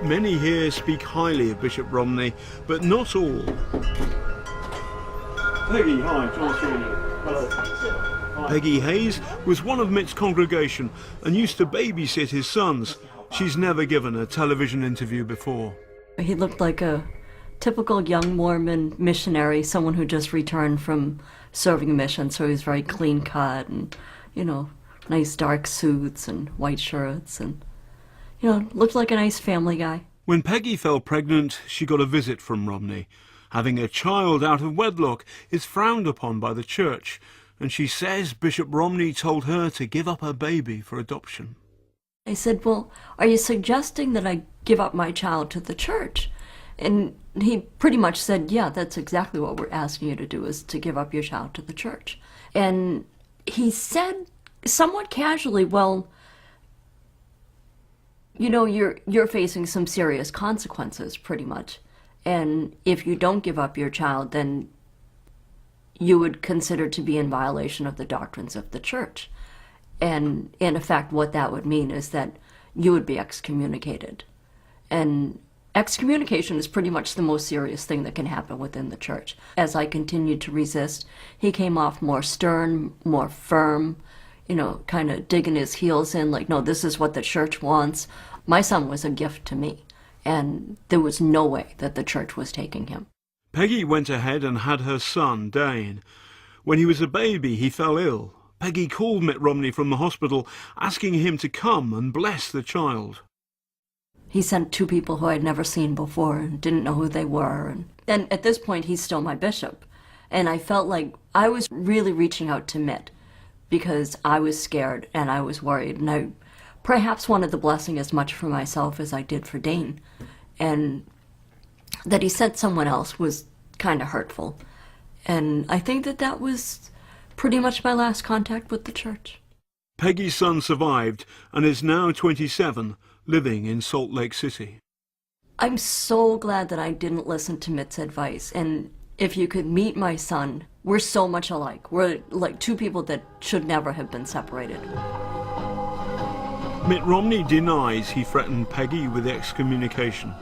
Many here speak highly of Bishop Romney, but not all. Peggy, hi, John Sweeney. Hello. Hi. Peggy Hayes was one of Mitt's congregation and used to babysit his sons. She's never given a television interview before. He looked like a typical young Mormon missionary, someone who just returned from serving a mission, so he was very clean cut and, you know, nice dark suits and white shirts and, you know, looked like a nice family guy. When Peggy fell pregnant, she got a visit from Romney. Having a child out of wedlock is frowned upon by the church, and she says Bishop Romney told her to give up her baby for adoption. I said, well, are you suggesting that I give up my child to the church? And he pretty much said, yeah, that's exactly what we're asking you to do, is to give up your child to the church. And he said somewhat casually, well, you know, you're facing some serious consequences, pretty much. And if you don't give up your child, then you would consider to be in violation of the doctrines of the church. And in effect, what that would mean is that you would be excommunicated. And excommunication is pretty much the most serious thing that can happen within the church. As I continued to resist, he came off more stern, more firm, you know, kind of digging his heels in, like, no, this is what the church wants. My son was a gift to me, and there was no way that the church was taking him. Peggy went ahead and had her son, Dane. When he was a baby, he fell ill. Peggy called Mitt Romney from the hospital, asking him to come and bless the child. He sent two people who I'd never seen before and didn't know who they were. And at this point, he's still my bishop. And I felt like I was really reaching out to Mitt because I was scared and I was worried. And I perhaps wanted the blessing as much for myself as I did for Dane. And that he sent someone else was kind of hurtful. And I think that that was pretty much my last contact with the church. Peggy's son survived and is now 27, living in Salt Lake City. I'm so glad that I didn't listen to Mitt's advice. And if you could meet my son, we're so much alike. We're like two people that should never have been separated. Mitt Romney denies he threatened Peggy with excommunication.